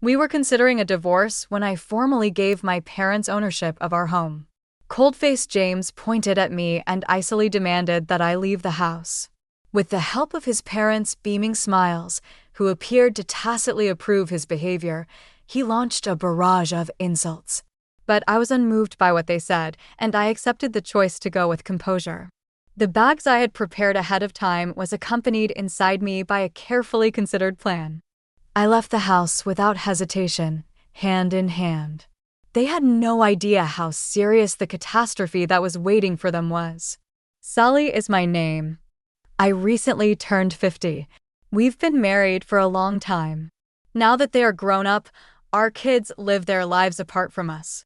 We were considering a divorce when I formally gave my parents ownership of our home. Cold-faced James pointed at me and icily demanded that I leave the house. With the help of his parents' beaming smiles, who appeared to tacitly approve his behavior, he launched a barrage of insults. But I was unmoved by what they said, and I accepted the choice to go with composure. The bags I had prepared ahead of time was accompanied inside me by a carefully considered plan. I left the house without hesitation, hand in hand. They had no idea how serious the catastrophe that was waiting for them was. Sally is my name. I recently turned 50. We've been married for a long time. Now that they are grown up, our kids live their lives apart from us.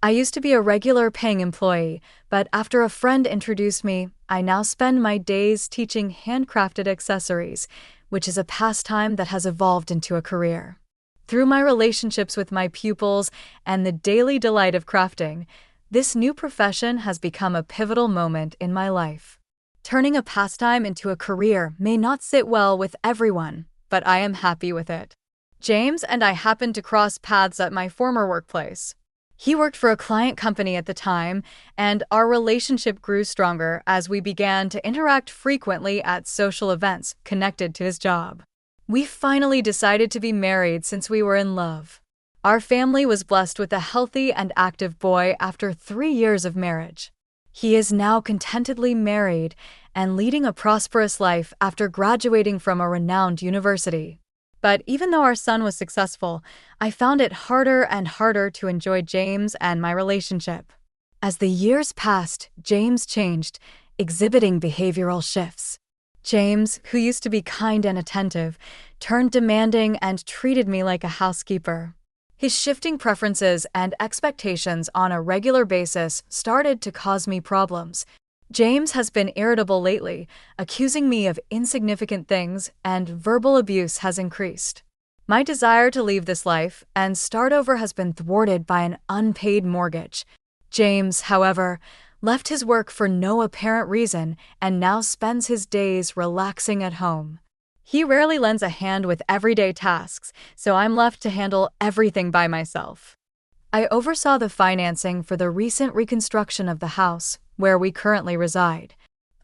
I used to be a regular paying employee, but after a friend introduced me, I now spend my days teaching handcrafted accessories, which is a pastime that has evolved into a career. Through my relationships with my pupils and the daily delight of crafting, this new profession has become a pivotal moment in my life. Turning a pastime into a career may not sit well with everyone, but I am happy with it. James and I happened to cross paths at my former workplace. He worked for a client company at the time, and our relationship grew stronger as we began to interact frequently at social events connected to his job. We finally decided to be married since we were in love. Our family was blessed with a healthy and active boy after 3 years of marriage. He is now contentedly married and leading a prosperous life after graduating from a renowned university. But even though our son was successful, I found it harder and harder to enjoy James and my relationship. As the years passed, James changed, exhibiting behavioral shifts. James, who used to be kind and attentive, turned demanding and treated me like a housekeeper. His shifting preferences and expectations on a regular basis started to cause me problems. James has been irritable lately, accusing me of insignificant things, and verbal abuse has increased. My desire to leave this life and start over has been thwarted by an unpaid mortgage. James, however, left his work for no apparent reason and now spends his days relaxing at home. He rarely lends a hand with everyday tasks, so I'm left to handle everything by myself. I oversaw the financing for the recent reconstruction of the house, where we currently reside.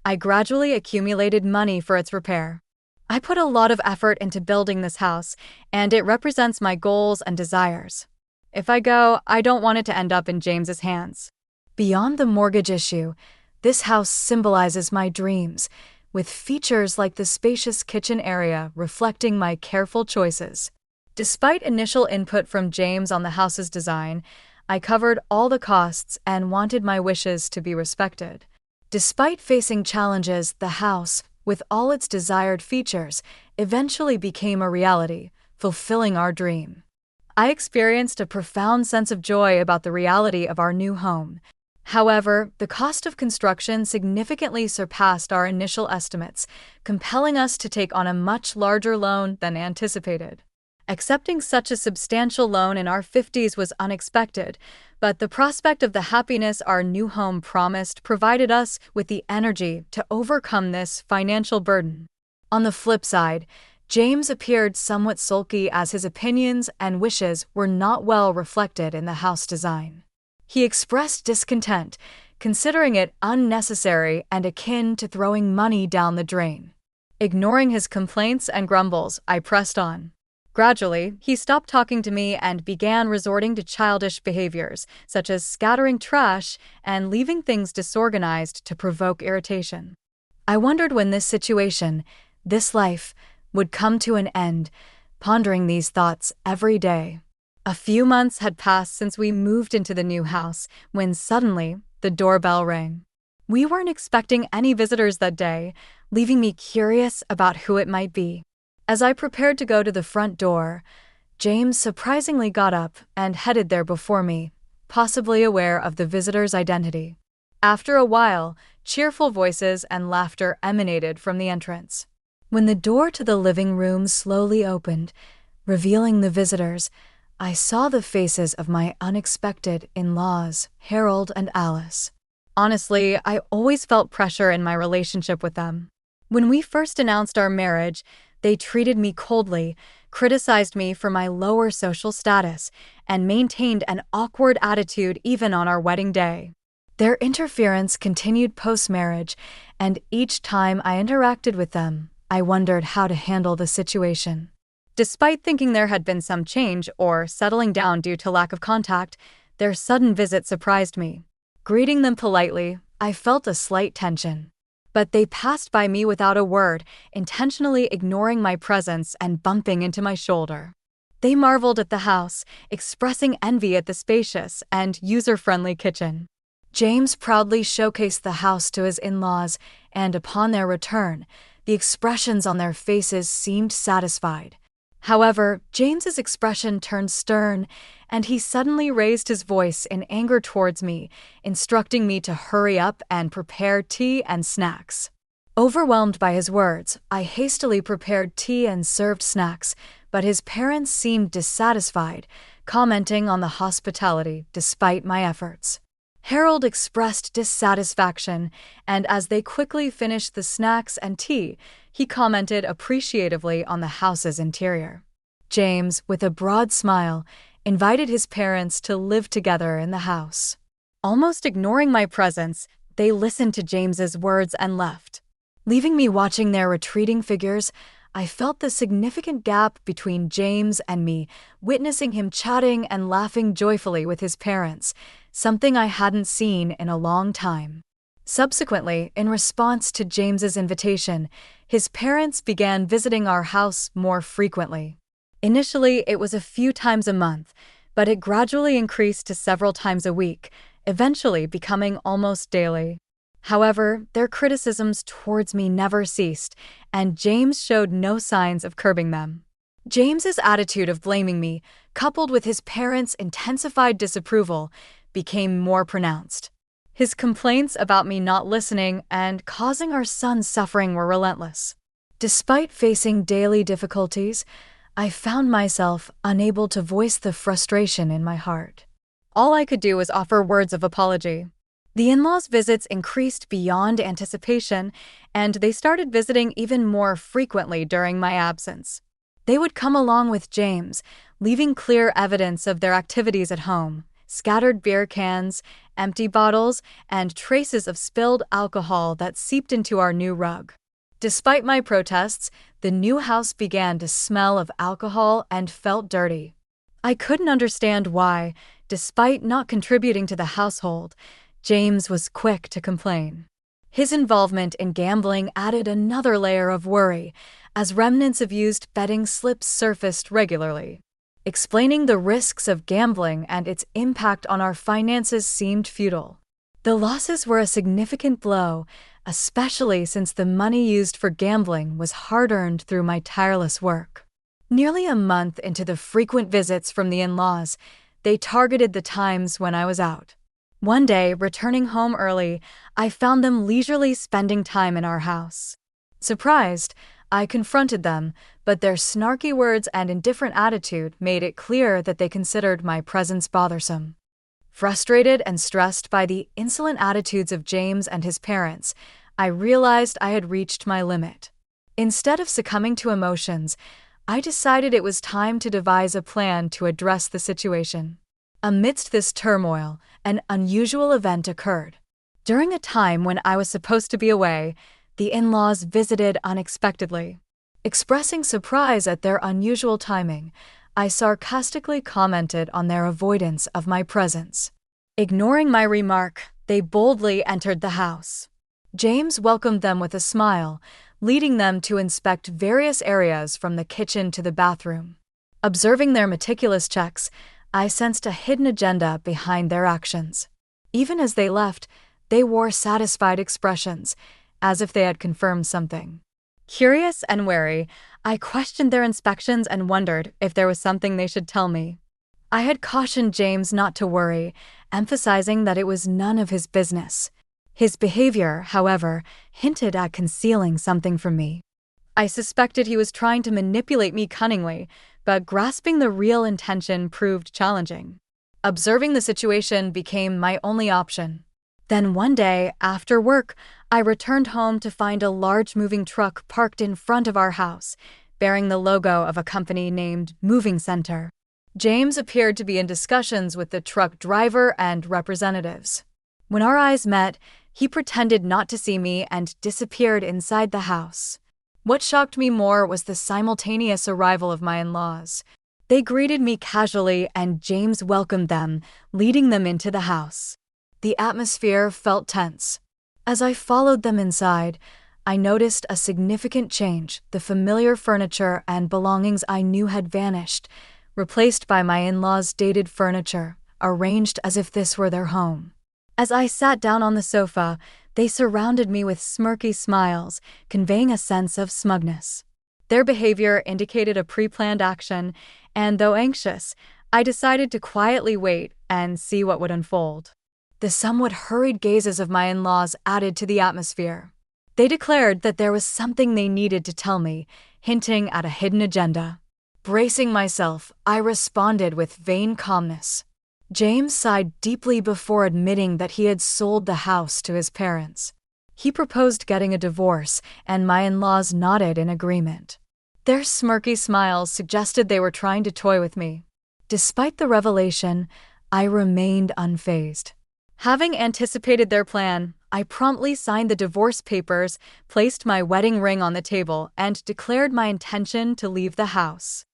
I gradually accumulated money for its repair. I put a lot of effort into building this house, and it represents my goals and desires. If I go, I don't want it to end up in James's hands. Beyond the mortgage issue, this house symbolizes my dreams, with features like the spacious kitchen area reflecting my careful choices. Despite initial input from James on the house's design, I covered all the costs and wanted my wishes to be respected. Despite facing challenges, the house, with all its desired features, eventually became a reality, fulfilling our dream. I experienced a profound sense of joy about the reality of our new home. However, the cost of construction significantly surpassed our initial estimates, compelling us to take on a much larger loan than anticipated. Accepting such a substantial loan in our 50s was unexpected, but the prospect of the happiness our new home promised provided us with the energy to overcome this financial burden. On the flip side, James appeared somewhat sulky as his opinions and wishes were not well reflected in the house design. He expressed discontent, considering it unnecessary and akin to throwing money down the drain. Ignoring his complaints and grumbles, I pressed on. Gradually, he stopped talking to me and began resorting to childish behaviors, such as scattering trash and leaving things disorganized to provoke irritation. I wondered when this situation, this life, would come to an end, pondering these thoughts every day. A few months had passed since we moved into the new house, when suddenly, the doorbell rang. We weren't expecting any visitors that day, leaving me curious about who it might be. As I prepared to go to the front door, James surprisingly got up and headed there before me, possibly aware of the visitor's identity. After a while, cheerful voices and laughter emanated from the entrance. When the door to the living room slowly opened, revealing the visitors, I saw the faces of my unexpected in-laws, Harold and Alice. Honestly, I always felt pressure in my relationship with them. When we first announced our marriage, they treated me coldly, criticized me for my lower social status, and maintained an awkward attitude even on our wedding day. Their interference continued post-marriage, and each time I interacted with them, I wondered how to handle the situation. Despite thinking there had been some change or settling down due to lack of contact, their sudden visit surprised me. Greeting them politely, I felt a slight tension. But they passed by me without a word, intentionally ignoring my presence and bumping into my shoulder. They marveled at the house, expressing envy at the spacious and user-friendly kitchen. James proudly showcased the house to his in-laws, and upon their return, the expressions on their faces seemed satisfied. However, James's expression turned stern, and he suddenly raised his voice in anger towards me, instructing me to hurry up and prepare tea and snacks. Overwhelmed by his words, I hastily prepared tea and served snacks, but his parents seemed dissatisfied, commenting on the hospitality despite my efforts. Harold expressed dissatisfaction, and as they quickly finished the snacks and tea, he commented appreciatively on the house's interior. James, with a broad smile, invited his parents to live together in the house. Almost ignoring my presence, they listened to James's words and left. Leaving me watching their retreating figures, I felt the significant gap between James and me, witnessing him chatting and laughing joyfully with his parents, something I hadn't seen in a long time. Subsequently, in response to James's invitation, his parents began visiting our house more frequently. Initially, it was a few times a month, but it gradually increased to several times a week, eventually becoming almost daily. However, their criticisms towards me never ceased, and James showed no signs of curbing them. James's attitude of blaming me, coupled with his parents' intensified disapproval, became more pronounced. His complaints about me not listening and causing our son suffering were relentless. Despite facing daily difficulties, I found myself unable to voice the frustration in my heart. All I could do was offer words of apology. The in-laws' visits increased beyond anticipation, and they started visiting even more frequently during my absence. They would come along with James, leaving clear evidence of their activities at home: scattered beer cans, empty bottles, and traces of spilled alcohol that seeped into our new rug. Despite my protests, the new house began to smell of alcohol and felt dirty. I couldn't understand why, despite not contributing to the household, James was quick to complain. His involvement in gambling added another layer of worry, as remnants of used betting slips surfaced regularly. Explaining the risks of gambling and its impact on our finances seemed futile. The losses were a significant blow, especially since the money used for gambling was hard-earned through my tireless work. Nearly a month into the frequent visits from the in-laws, they targeted the times when I was out. One day, returning home early, I found them leisurely spending time in our house. Surprised, I confronted them, but their snarky words and indifferent attitude made it clear that they considered my presence bothersome. Frustrated and stressed by the insolent attitudes of James and his parents, I realized I had reached my limit. Instead of succumbing to emotions, I decided it was time to devise a plan to address the situation. Amidst this turmoil, an unusual event occurred. During a time when I was supposed to be away, the in-laws visited unexpectedly. Expressing surprise at their unusual timing, I sarcastically commented on their avoidance of my presence. Ignoring my remark, they boldly entered the house. James welcomed them with a smile, leading them to inspect various areas from the kitchen to the bathroom. Observing their meticulous checks, I sensed a hidden agenda behind their actions. Even as they left, they wore satisfied expressions, as if they had confirmed something. Curious and wary, I questioned their inspections and wondered if there was something they should tell me. I had cautioned James not to worry, emphasizing that it was none of his business. His behavior, however, hinted at concealing something from me. I suspected he was trying to manipulate me cunningly, but grasping the real intention proved challenging. Observing the situation became my only option. Then one day, after work, I returned home to find a large moving truck parked in front of our house, bearing the logo of a company named Moving Center. James appeared to be in discussions with the truck driver and representatives. When our eyes met, he pretended not to see me and disappeared inside the house. What shocked me more was the simultaneous arrival of my in-laws. They greeted me casually and James welcomed them, leading them into the house. The atmosphere felt tense. As I followed them inside, I noticed a significant change. The familiar furniture and belongings I knew had vanished, replaced by my in-laws' dated furniture, arranged as if this were their home. As I sat down on the sofa, they surrounded me with smirky smiles, conveying a sense of smugness. Their behavior indicated a pre-planned action, and though anxious, I decided to quietly wait and see what would unfold. The somewhat hurried gazes of my in-laws added to the atmosphere. They declared that there was something they needed to tell me, hinting at a hidden agenda. Bracing myself, I responded with vain calmness. James sighed deeply before admitting that he had sold the house to his parents. He proposed getting a divorce, and my in-laws nodded in agreement. Their smirky smiles suggested they were trying to toy with me. Despite the revelation, I remained unfazed. Having anticipated their plan, I promptly signed the divorce papers, placed my wedding ring on the table, and declared my intention to leave the house.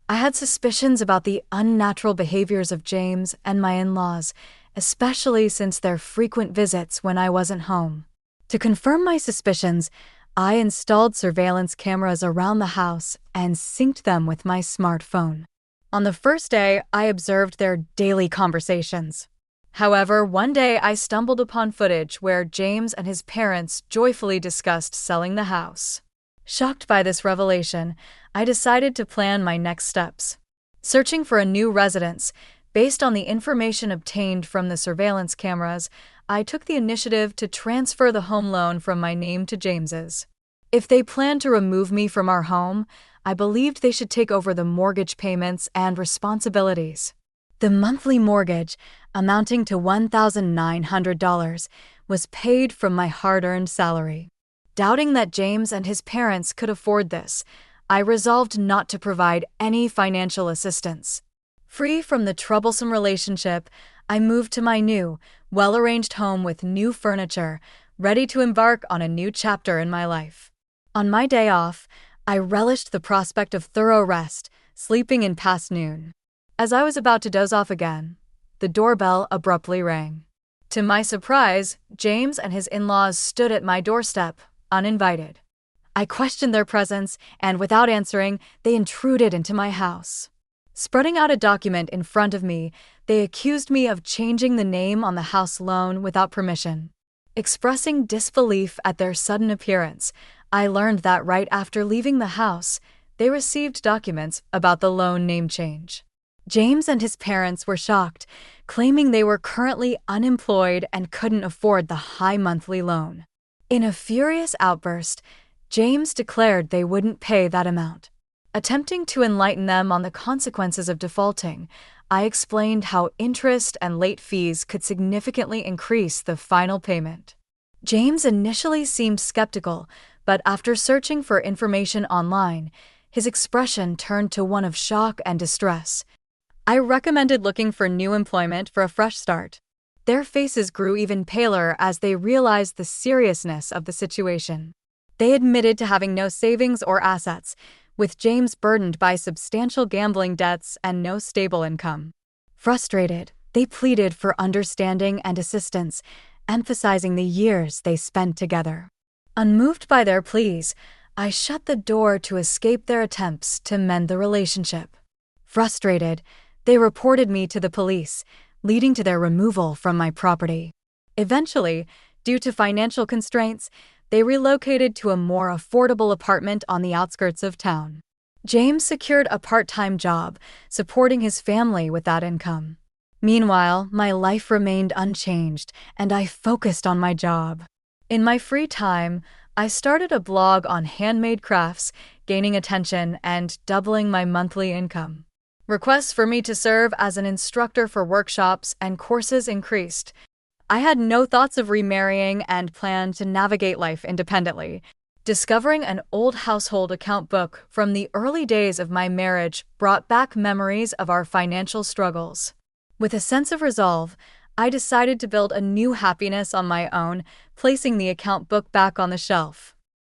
I had suspicions about the unnatural behaviors of James and my in-laws, especially since their frequent visits when I wasn't home. To confirm my suspicions, I installed surveillance cameras around the house and synced them with my smartphone. On the first day, I observed their daily conversations. However, one day I stumbled upon footage where James and his parents joyfully discussed selling the house. Shocked by this revelation, I decided to plan my next steps. Searching for a new residence, based on the information obtained from the surveillance cameras, I took the initiative to transfer the home loan from my name to James's. If they planned to remove me from our home, I believed they should take over the mortgage payments and responsibilities. The monthly mortgage, amounting to $1,900, was paid from my hard-earned salary. Doubting that James and his parents could afford this, I resolved not to provide any financial assistance. Free from the troublesome relationship, I moved to my new, well-arranged home with new furniture, ready to embark on a new chapter in my life. On my day off, I relished the prospect of thorough rest, sleeping in past noon. As I was about to doze off again, the doorbell abruptly rang. To my surprise, James and his in-laws stood at my doorstep, uninvited. I questioned their presence, and without answering, they intruded into my house. Spreading out a document in front of me, they accused me of changing the name on the house loan without permission. Expressing disbelief at their sudden appearance, I learned that right after leaving the house, they received documents about the loan name change. James and his parents were shocked, claiming they were currently unemployed and couldn't afford the high monthly loan. In a furious outburst, James declared they wouldn't pay that amount. Attempting to enlighten them on the consequences of defaulting, I explained how interest and late fees could significantly increase the final payment. James initially seemed skeptical, but after searching for information online, his expression turned to one of shock and distress. I recommended looking for new employment for a fresh start. Their faces grew even paler as they realized the seriousness of the situation. They admitted to having no savings or assets, with James burdened by substantial gambling debts and no stable income. Frustrated, they pleaded for understanding and assistance, emphasizing the years they spent together. Unmoved by their pleas, I shut the door to escape their attempts to mend the relationship. Frustrated, they reported me to the police, leading to their removal from my property. Eventually, due to financial constraints, they relocated to a more affordable apartment on the outskirts of town. James secured a part-time job, supporting his family with that income. Meanwhile, my life remained unchanged, and I focused on my job. In my free time, I started a blog on handmade crafts, gaining attention and doubling my monthly income. Requests for me to serve as an instructor for workshops and courses increased. I had no thoughts of remarrying and planned to navigate life independently. Discovering an old household account book from the early days of my marriage brought back memories of our financial struggles. With a sense of resolve, I decided to build a new happiness on my own, placing the account book back on the shelf.